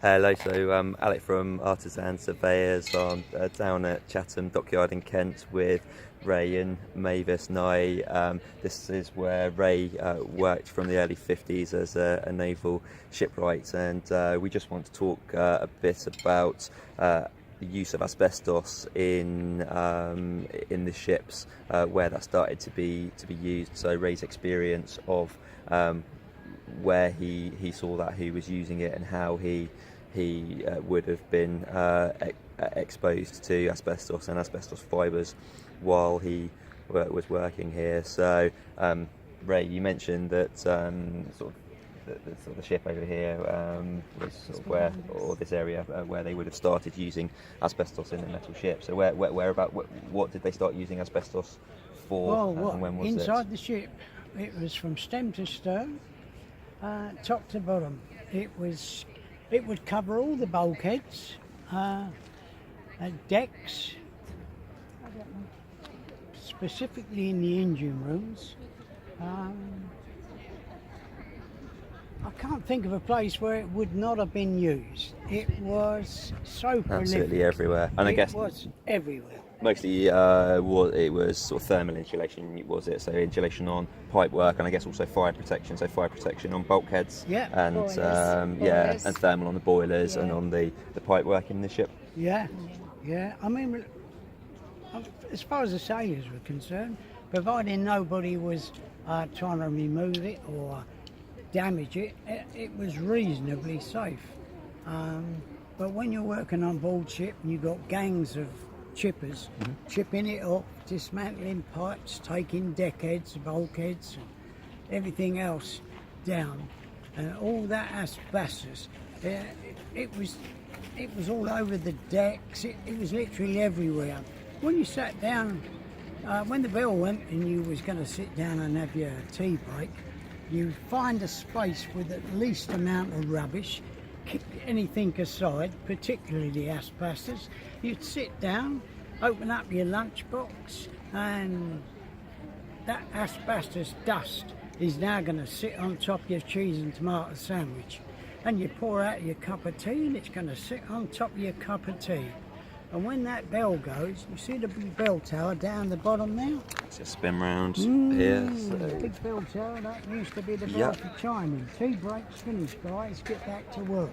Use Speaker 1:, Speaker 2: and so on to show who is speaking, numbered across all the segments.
Speaker 1: Hello, so Alec from Artisan Surveyors. I'm down at Chatham Dockyard in Kent with Ray and Mavis Nye. This is where Ray worked from the early 50s as a naval shipwright, and we just want to talk a bit about the use of asbestos in the ships, where that started to be used. So Ray's experience of where he saw that, he was using it, and how he would have been exposed to asbestos and asbestos fibres while he was working here. So Ray, you mentioned that the ship over here was sort of where, or this area where they would have started using asbestos in the metal ship. So what did they start using asbestos for, and when was it?
Speaker 2: Inside the ship, it was from stem to stern, top to bottom. It would cover all the bulkheads, decks, specifically in the engine rooms. I can't think of a place where it would not have been used. It was so prolific.
Speaker 1: Absolutely everywhere, and I guess
Speaker 2: it was everywhere.
Speaker 1: Mostly it was sort of thermal insulation, was it? So insulation on pipe work, and I guess also fire protection. So fire protection on bulkheads,
Speaker 2: and
Speaker 1: boilers. And thermal on the boilers and on the pipe work in the ship.
Speaker 2: Yeah. I mean, as far as the sailors were concerned, providing nobody was trying to remove it or damage it, it was reasonably safe. But when you're working on board ship and you've got gangs of chippers chipping it up, dismantling pipes, taking deckheads, bulkheads, and everything else down, and all that asbestos, it was all over the decks. It was literally everywhere. When you sat down, when the bell went and you was going to sit down and have your tea break, you find a space with the least amount of rubbish, keep anything aside, particularly the asbestos. You'd sit down, open up your lunchbox, and that asbestos dust is now going to sit on top of your cheese and tomato sandwich. And you pour out your cup of tea and it's going to sit on top of your cup of tea. And when that bell goes, you see the big bell tower down the bottom there?
Speaker 1: It's just spin round here. So.
Speaker 2: The big bell tower, that used to be the bell for chiming. Tea breaks finished, guys, get back to work.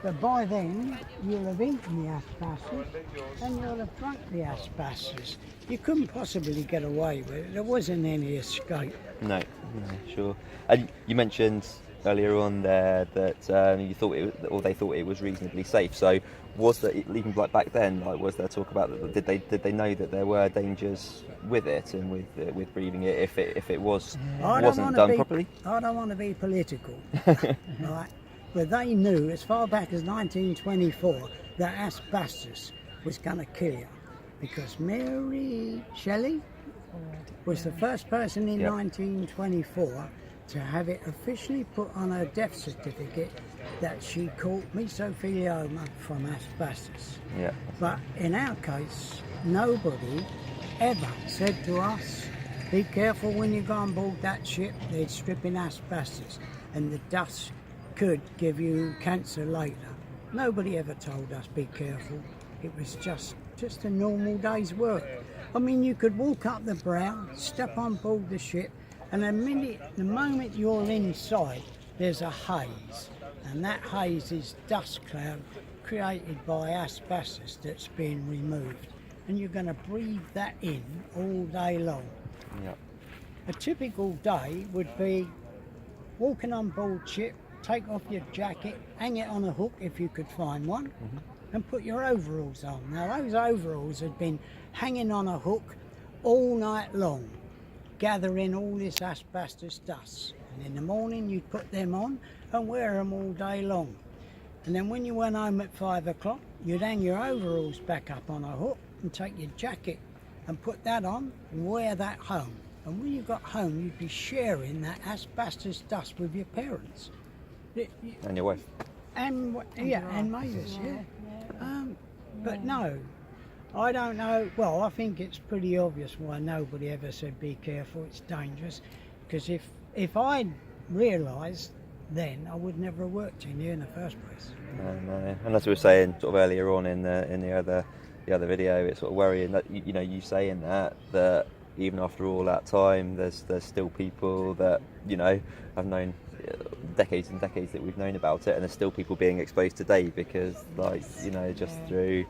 Speaker 2: But by then, you'll have eaten the asbestos and you'll have drunk the asbestos. You couldn't possibly get away with it. There wasn't any escape.
Speaker 1: No, sure. And you mentioned earlier on there that you thought they thought it was reasonably safe. So was there, even like back then, like was there talk about that? Did they know that there were dangers with it and with breathing it if it wasn't done properly?
Speaker 2: I don't want to be political, right? But they knew as far back as 1924 that asbestos was going to kill you, because Mary Shelley was the first person in 1924 to have it officially put on her death certificate that she caught mesothelioma from asbestos.
Speaker 1: Yeah.
Speaker 2: But in our case, nobody ever said to us, be careful when you go on board that ship, they're stripping asbestos and the dust could give you cancer later. Nobody ever told us be careful. It was just a normal day's work. I mean, you could walk up the brow, step on board the ship, and the moment you're inside, there's a haze, and that haze is dust cloud created by asbestos that's being removed, and you're going to breathe that in all day long.
Speaker 1: Yep.
Speaker 2: A typical day would be walking on board ship, take off your jacket, hang it on a hook if you could find one, and put your overalls on. Now those overalls had been hanging on a hook all night long, gathering all this asbestos dust, and in the morning you'd put them on and wear them all day long. And then when you went home at 5 o'clock, you'd hang your overalls back up on a hook and take your jacket and put that on and wear that home. And when you got home, you'd be sharing that asbestos dust with your parents.
Speaker 1: And your wife.
Speaker 2: And Mavis, but no, I don't know. Well, I think it's pretty obvious why nobody ever said be careful, it's dangerous. Because if I'd realised then, I would never have worked in here in the first place.
Speaker 1: And as we were saying sort of earlier on in the other video, it's sort of worrying that you saying that even after all that time, there's still people that have known decades and decades that we've known about it, and there's still people being exposed today because through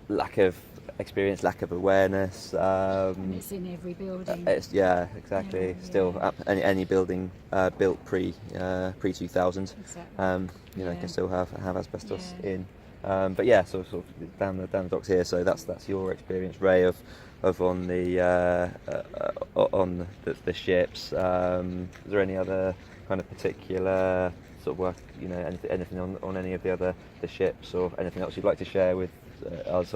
Speaker 1: lack of experience, lack of awareness.
Speaker 3: And it's in every building.
Speaker 1: Exactly.
Speaker 3: Yeah,
Speaker 1: still, any building built pre 2000,
Speaker 3: Exactly.
Speaker 1: can still have asbestos in. But yeah, sort of down the docks here. So that's your experience, Ray, of on the ships. Is there any other kind of particular sort of work, anything on any of the ships, or anything else you'd like to share with us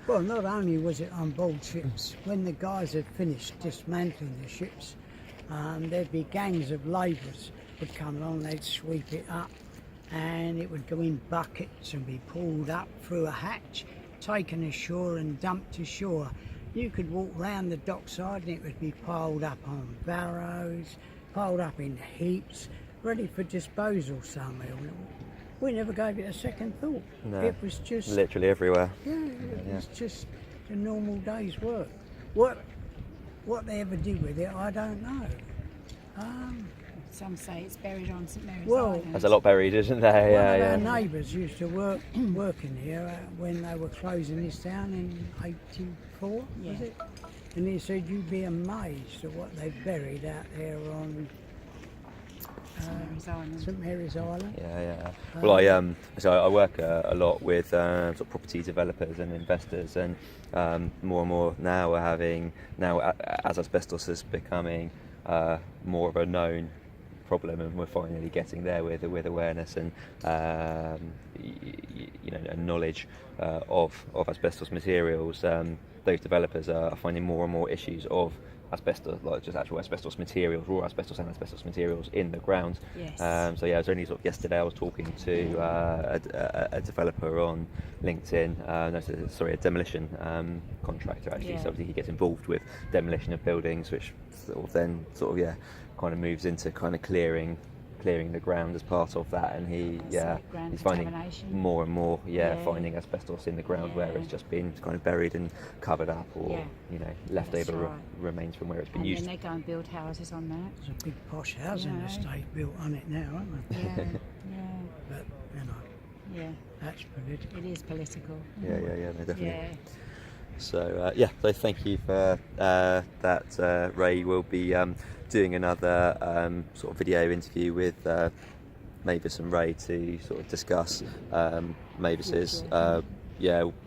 Speaker 2: Well, not only was it on board ships, when the guys had finished dismantling the ships, there'd be gangs of labourers would come along, they'd sweep it up, and it would go in buckets and be pulled up through a hatch, taken ashore and dumped ashore. You could walk round the dockside and it would be piled up on barrows, piled up in heaps, ready for disposal somewhere. We never gave it a second thought.
Speaker 1: No,
Speaker 2: it was just
Speaker 1: literally everywhere.
Speaker 2: Yeah, it was just a normal day's work. What they ever did with it, I don't know.
Speaker 3: Some say it's buried on St Mary's
Speaker 2: Well,
Speaker 3: Island.
Speaker 1: There's a lot buried, isn't there?
Speaker 2: One of our neighbours used to work in here when they were closing this down in '84, was it? And he said you'd be amazed at what they've buried out there on St Mary's Island.
Speaker 1: Well, I work a lot with sort of property developers and investors, and more and more now as asbestos is becoming more of a known problem, and we're finally getting there with awareness and and knowledge of asbestos materials. Those developers are finding more and more issues of asbestos, like just actual asbestos materials, raw asbestos and asbestos materials in the ground.
Speaker 3: Yes.
Speaker 1: So yeah, it was only sort of yesterday I was talking to a developer on LinkedIn, a demolition contractor actually.
Speaker 3: Yeah.
Speaker 1: So obviously he gets involved with demolition of buildings, which then kind of moves into kind of clearing the ground as part of that, and he's finding more and more finding asbestos in the ground where it's just been kind of buried and covered up, or leftover remains from where it's been used.
Speaker 3: And then they go and build houses on that.
Speaker 2: There's a big posh housing estate built on it now, aren't there?
Speaker 3: Yeah,
Speaker 2: But that's political.
Speaker 3: It is political.
Speaker 1: Yeah, no, definitely.
Speaker 3: Yeah.
Speaker 1: So so thank you for that. Ray will be doing another sort of video interview with Mavis and Ray to sort of discuss Mavis's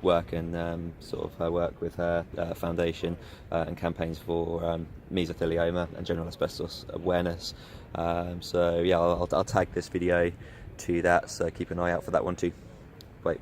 Speaker 1: work and sort of her work with her foundation and campaigns for mesothelioma and general asbestos awareness. So I'll tag this video to that, so keep an eye out for that one too. Bye.